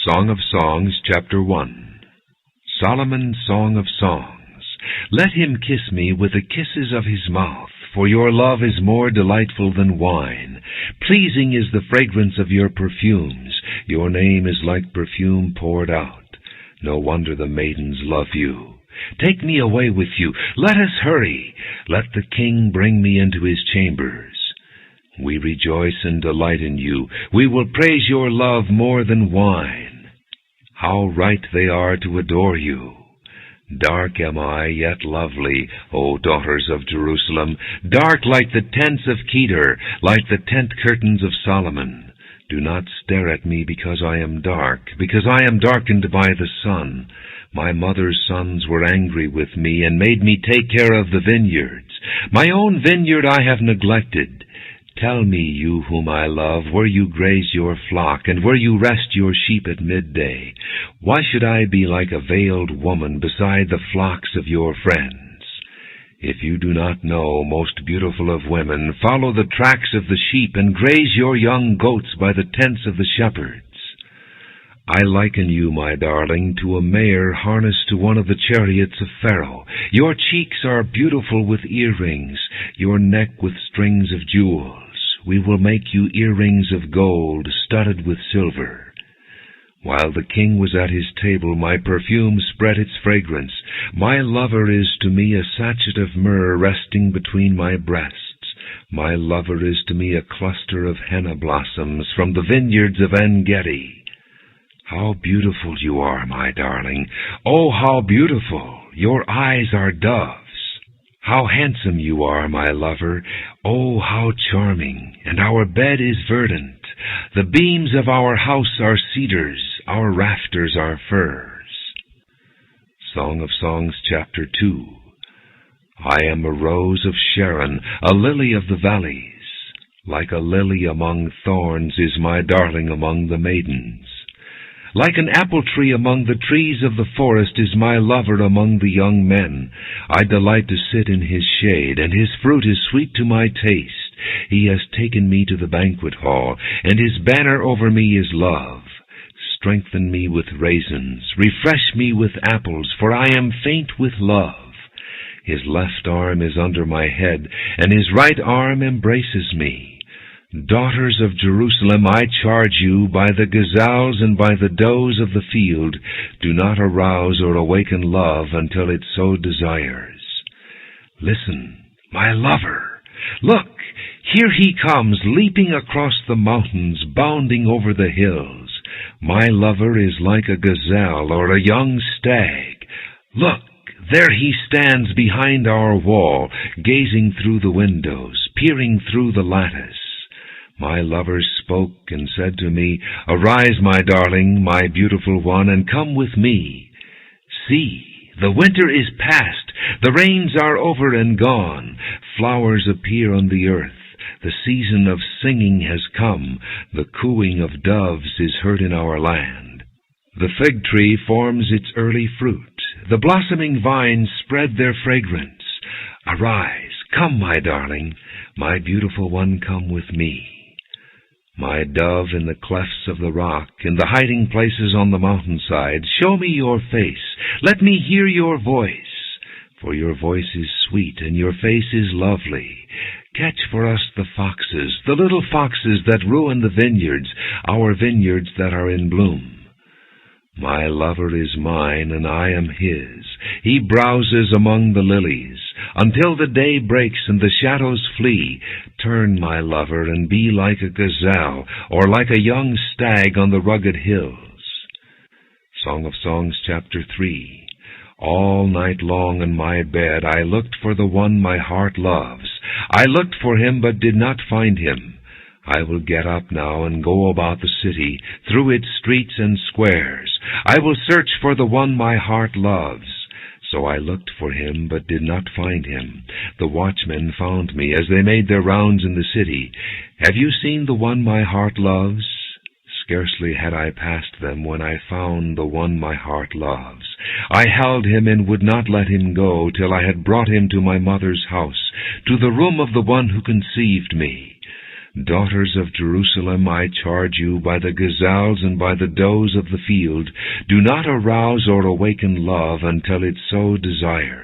Song of Songs, Chapter 1. Solomon's Song of Songs. Let him kiss me with the kisses of his mouth, for your love is more delightful than wine. Pleasing is the fragrance of your perfumes. Your name is like perfume poured out. No wonder the maidens love you. Take me away with you. Let us hurry. Let the king bring me into his chambers. We rejoice and delight in you. We will praise your love more than wine. How right they are to adore you. Dark am I, yet lovely, O daughters of Jerusalem, dark like the tents of Kedar, like the tent curtains of Solomon. Do not stare at me because I am dark, because I am darkened by the sun. My mother's sons were angry with me and made me take care of the vineyards. My own vineyard I have neglected. Tell me, you whom I love, where you graze your flock, and where you rest your sheep at midday. Why should I be like a veiled woman beside the flocks of your friends? If you do not know, most beautiful of women, follow the tracks of the sheep, and graze your young goats by the tents of the shepherds. I liken you, my darling, to a mare harnessed to one of the chariots of Pharaoh. Your cheeks are beautiful with earrings, your neck with strings of jewels. We will make you earrings of gold, studded with silver. While the king was at his table, my perfume spread its fragrance. My lover is to me a sachet of myrrh resting between my breasts. My lover is to me a cluster of henna blossoms from the vineyards of En-Gedi. How beautiful you are, my darling. Oh, how beautiful! Your eyes are doves. How handsome you are, my lover. Oh, how charming! And our bed is verdant. The beams of our house are cedars. Our rafters are firs. Song of Songs, Chapter 2. I am a rose of Sharon, a lily of the valleys. Like a lily among thorns is my darling among the maidens. Like an apple tree among the trees of the forest is my lover among the young men. I delight to sit in his shade, and his fruit is sweet to my taste. He has taken me to the banquet hall, and his banner over me is love. Strengthen me with raisins, refresh me with apples, for I am faint with love. His left arm is under my head, and his right arm embraces me. Daughters of Jerusalem, I charge you, by the gazelles and by the does of the field, do not arouse or awaken love until it so desires. Listen, my lover! Look, here he comes, leaping across the mountains, bounding over the hills. My lover is like a gazelle or a young stag. Look, there he stands behind our wall, gazing through the windows, peering through the lattice. My lover spoke and said to me, Arise, my darling, my beautiful one, and come with me. See, the winter is past, the rains are over and gone, flowers appear on the earth, the season of singing has come, the cooing of doves is heard in our land. The fig tree forms its early fruit, the blossoming vines spread their fragrance. Arise, come, my darling, my beautiful one, come with me. My dove in the clefts of the rock, in the hiding places on the mountainside, show me your face, let me hear your voice. For your voice is sweet, and your face is lovely. Catch for us the foxes, the little foxes that ruin the vineyards, our vineyards that are in bloom. My lover is mine, and I am his. He browses among the lilies. Until the day breaks and the shadows flee, turn, my lover, and be like a gazelle, or like a young stag on the rugged hills. Song of Songs, Chapter 3. All night long in my bed I looked for the one my heart loves. I looked for him, but did not find him. I will get up now and go about the city, through its streets and squares. I will search for the one my heart loves. So I looked for him, but did not find him. The watchmen found me as they made their rounds in the city. Have you seen the one my heart loves? Scarcely had I passed them when I found the one my heart loves. I held him and would not let him go till I had brought him to my mother's house, to the room of the one who conceived me. Daughters of Jerusalem, I charge you, by the gazelles and by the does of the field, do not arouse or awaken love until it so desires.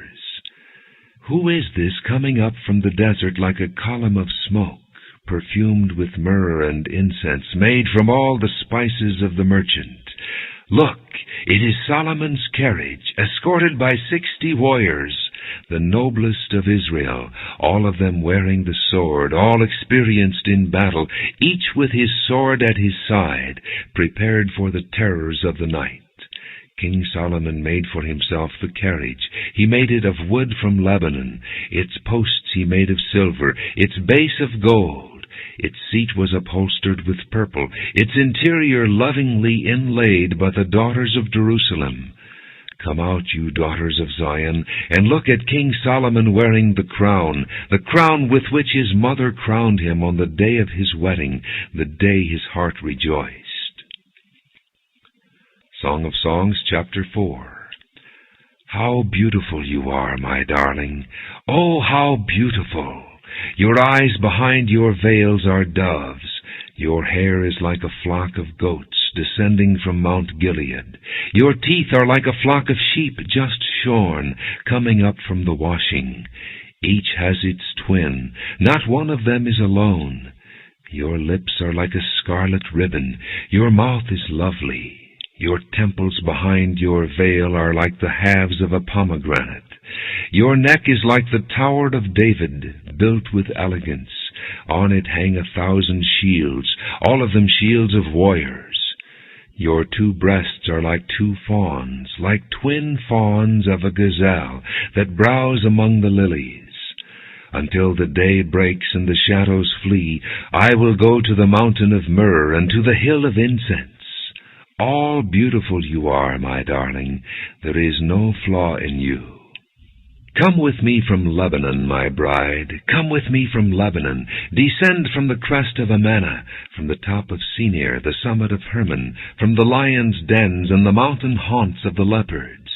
Who is this coming up from the desert like a column of smoke, perfumed with myrrh and incense, made from all the spices of the merchant? Look, it is Solomon's carriage, escorted by 60 warriors, the noblest of Israel, all of them wearing the sword, all experienced in battle, each with his sword at his side, prepared for the terrors of the night. King Solomon made for himself the carriage. He made it of wood from Lebanon. Its posts he made of silver, its base of gold. Its seat was upholstered with purple, its interior lovingly inlaid by the daughters of Jerusalem. Come out, you daughters of Zion, and look at King Solomon wearing the crown with which his mother crowned him on the day of his wedding, the day his heart rejoiced. Song of Songs, Chapter 4. How beautiful you are, my darling! Oh, how beautiful! Your eyes behind your veils are doves. Your hair is like a flock of goats descending from Mount Gilead. Your teeth are like a flock of sheep just shorn, coming up from the washing. Each has its twin. Not one of them is alone. Your lips are like a scarlet ribbon. Your mouth is lovely. Your temples behind your veil are like the halves of a pomegranate. Your neck is like the Tower of David, built with elegance. On it hang 1,000 shields, all of them shields of warriors. Your 2 breasts are like 2 fawns, like twin fawns of a gazelle that browse among the lilies. Until the day breaks and the shadows flee, I will go to the mountain of myrrh and to the hill of incense. All beautiful you are, my darling. There is no flaw in you. Come with me from Lebanon, my bride. Come with me from Lebanon. Descend from the crest of Amana, from the top of Senir, the summit of Hermon, from the lions' dens and the mountain haunts of the leopards.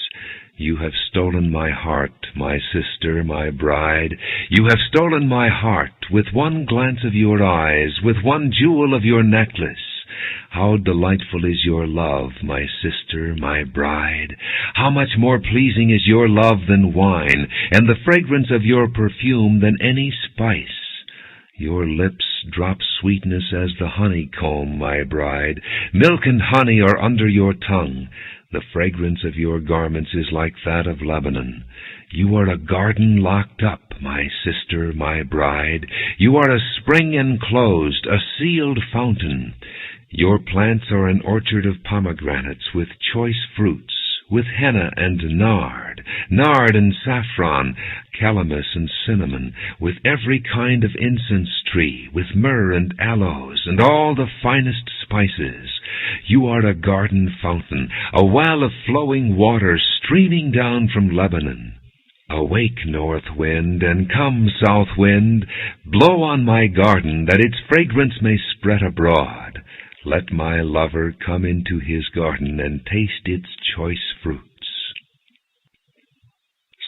You have stolen my heart, my sister, my bride. You have stolen my heart with one glance of your eyes, with one jewel of your necklace. How delightful is your love, my sister, my bride! How much more pleasing is your love than wine, and the fragrance of your perfume than any spice. Your lips drop sweetness as the honeycomb, my bride. Milk and honey are under your tongue. The fragrance of your garments is like that of Lebanon. You are a garden locked up, my sister, my bride. You are a spring enclosed, a sealed fountain. Your plants are an orchard of pomegranates with choice fruits, with henna and nard and saffron, calamus and cinnamon, with every kind of incense tree, with myrrh and aloes, and all the finest spices. You are a garden fountain, a well of flowing water streaming down from Lebanon. Awake, north wind, and come, south wind. Blow on my garden, that its fragrance may spread abroad. Let my lover come into his garden and taste its choice fruits.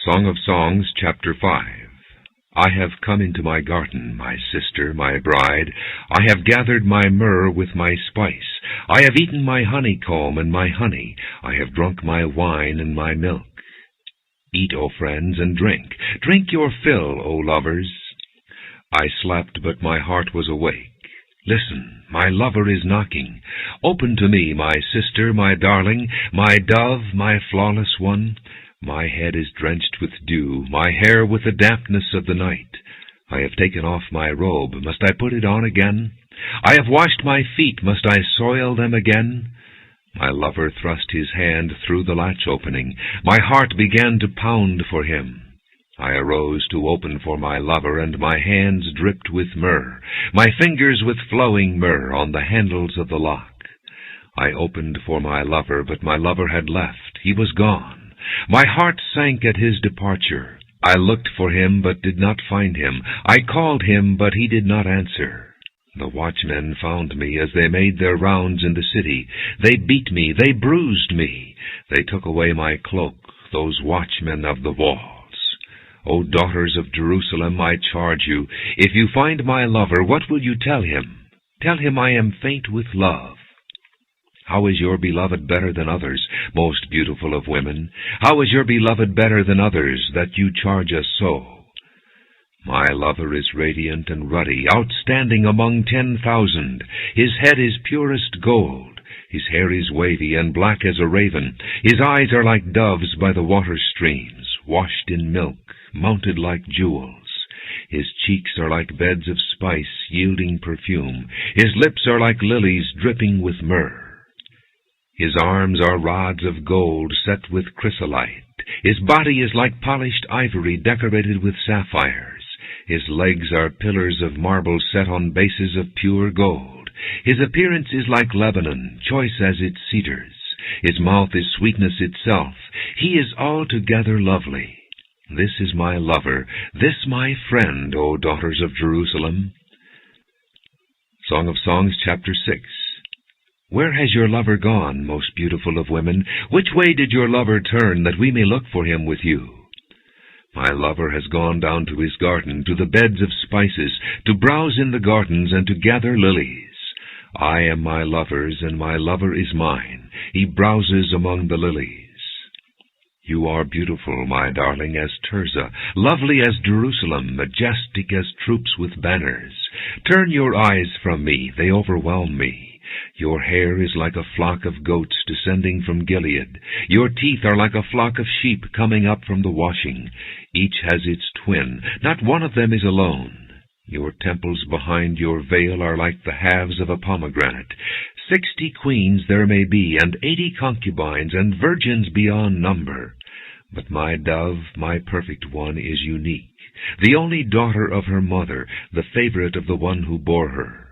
Song of Songs, Chapter 5. I have come into my garden, my sister, my bride. I have gathered my myrrh with my spice. I have eaten my honeycomb and my honey. I have drunk my wine and my milk. Eat, O friends, and drink. Drink your fill, O lovers. I slept, but my heart was awake. Listen, my lover is knocking. Open to me, my sister, my darling, my dove, my flawless one. My head is drenched with dew, my hair with the dampness of the night. I have taken off my robe. Must I put it on again? I have washed my feet. Must I soil them again? My lover thrust his hand through the latch opening. My heart began to pound for him. I arose to open for my lover, and my hands dripped with myrrh, my fingers with flowing myrrh on the handles of the lock. I opened for my lover, but my lover had left. He was gone. My heart sank at his departure. I looked for him, but did not find him. I called him, but he did not answer. The watchmen found me as they made their rounds in the city. They beat me. They bruised me. They took away my cloak, those watchmen of the walls. O daughters of Jerusalem, I charge you, if you find my lover, what will you tell him? Tell him I am faint with love. How is your beloved better than others, most beautiful of women? How is your beloved better than others, that you charge us so? My lover is radiant and ruddy, outstanding among 10,000. His head is purest gold. His hair is wavy and black as a raven. His eyes are like doves by the water streams, washed in milk, mounted like jewels. His cheeks are like beds of spice, yielding perfume. His lips are like lilies dripping with myrrh. His arms are rods of gold set with chrysolite. His body is like polished ivory decorated with sapphires. His legs are pillars of marble set on bases of pure gold. His appearance is like Lebanon, choice as its cedars. His mouth is sweetness itself. He is altogether lovely. This is my lover, this my friend, O daughters of Jerusalem. Song of Songs, chapter 6. Where has your lover gone, most beautiful of women? Which way did your lover turn, that we may look for him with you? My lover has gone down to his garden, to the beds of spices, to browse in the gardens, and to gather lilies. I am my lover's, and my lover is mine. He browses among the lilies. You are beautiful, my darling, as Tirzah, lovely as Jerusalem, majestic as troops with banners. Turn your eyes from me, they overwhelm me. Your hair is like a flock of goats descending from Gilead. Your teeth are like a flock of sheep coming up from the washing. Each has its twin, not one of them is alone. Your temples behind your veil are like the halves of a pomegranate. 60 queens there may be, and 80 concubines, and virgins beyond number. But my dove, my perfect one, is unique, the only daughter of her mother, the favorite of the one who bore her.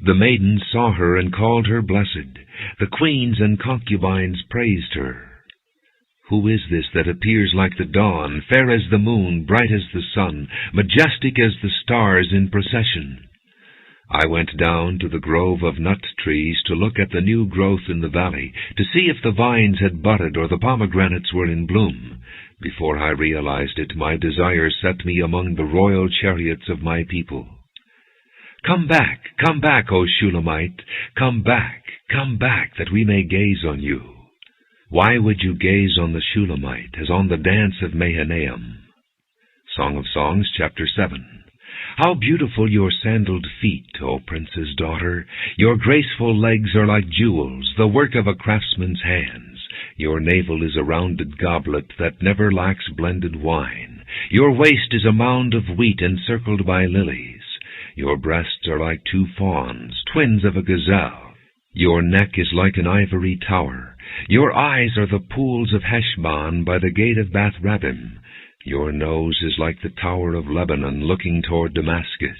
The maidens saw her and called her blessed. The queens and concubines praised her. Who is this that appears like the dawn, fair as the moon, bright as the sun, majestic as the stars in procession? I went down to the grove of nut trees to look at the new growth in the valley, to see if the vines had budded or the pomegranates were in bloom. Before I realized it, my desire set me among the royal chariots of my people. Come back, O Shulamite, come back, that we may gaze on you. Why would you gaze on the Shulamite, as on the dance of Mahanaim? Song of Songs, chapter 7. How beautiful your sandaled feet, O prince's daughter! Your graceful legs are like jewels, the work of a craftsman's hands. Your navel is a rounded goblet that never lacks blended wine. Your waist is a mound of wheat encircled by lilies. Your breasts are like 2 fawns, twins of a gazelle. Your neck is like an ivory tower. Your eyes are the pools of Heshbon by the gate of Bath Rabbim. Your nose is like the tower of Lebanon looking toward Damascus.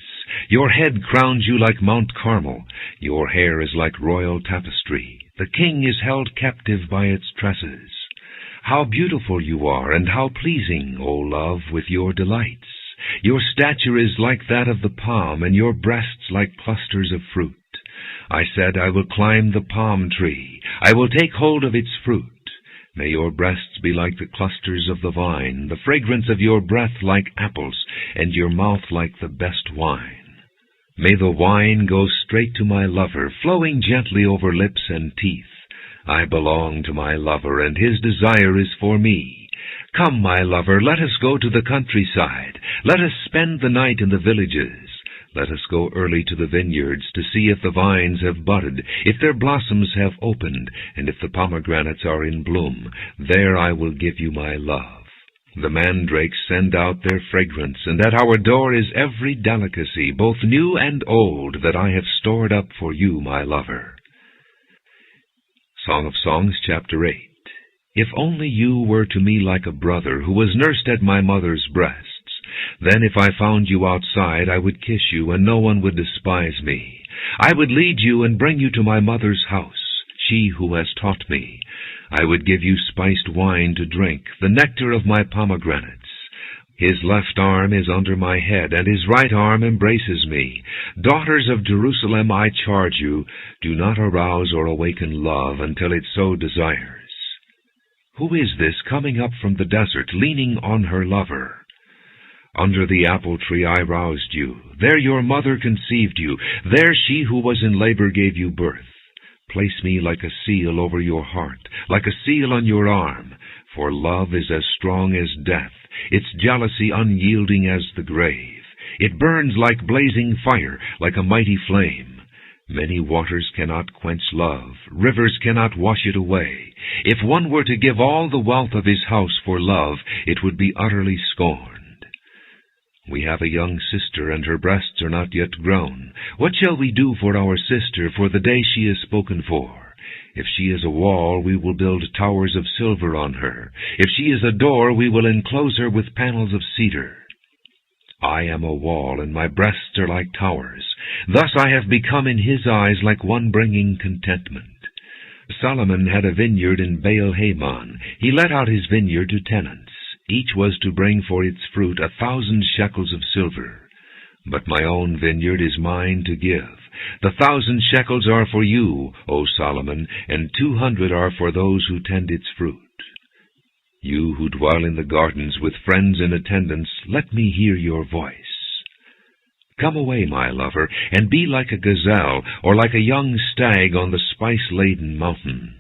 Your head crowns you like Mount Carmel. Your hair is like royal tapestry. The king is held captive by its tresses. How beautiful you are, and how pleasing, O love, with your delights! Your stature is like that of the palm, and your breasts like clusters of fruit. I said, I will climb the palm tree. I will take hold of its fruit. May your breasts be like the clusters of the vine, the fragrance of your breath like apples, and your mouth like the best wine. May the wine go straight to my lover, flowing gently over lips and teeth. I belong to my lover, and his desire is for me. Come, my lover, let us go to the countryside. Let us spend the night in the villages. Let us go early to the vineyards to see if the vines have budded, if their blossoms have opened, and if the pomegranates are in bloom. There I will give you my love. The mandrakes send out their fragrance, and at our door is every delicacy, both new and old, that I have stored up for you, my lover. Song of Songs, chapter 8. If only you were to me like a brother who was nursed at my mother's breasts, then if I found you outside, I would kiss you, and no one would despise me. I would lead you and bring you to my mother's house, she who has taught me. I would give you spiced wine to drink, the nectar of my pomegranates. His left arm is under my head, and his right arm embraces me. Daughters of Jerusalem, I charge you, do not arouse or awaken love until it so desires. Who is this coming up from the desert, leaning on her lover? Under the apple tree I roused you. There your mother conceived you. There she who was in labor gave you birth. Place me like a seal over your heart, like a seal on your arm. For love is as strong as death, its jealousy unyielding as the grave. It burns like blazing fire, like a mighty flame. Many waters cannot quench love, rivers cannot wash it away. If one were to give all the wealth of his house for love, it would be utterly scorned. We have a young sister, and her breasts are not yet grown. What shall we do for our sister, for the day she is spoken for? If she is a wall, we will build towers of silver on her. If she is a door, we will enclose her with panels of cedar. I am a wall, and my breasts are like towers. Thus I have become in his eyes like one bringing contentment. Solomon had a vineyard in Baal-Hamon. He let out his vineyard to tenants. Each was to bring for its fruit 1,000 shekels of silver. But my own vineyard is mine to give. The 1,000 shekels are for you, O Solomon, and 200 are for those who tend its fruit. You who dwell in the gardens with friends in attendance, let me hear your voice. Come away, my lover, and be like a gazelle, or like a young stag on the spice-laden mountain.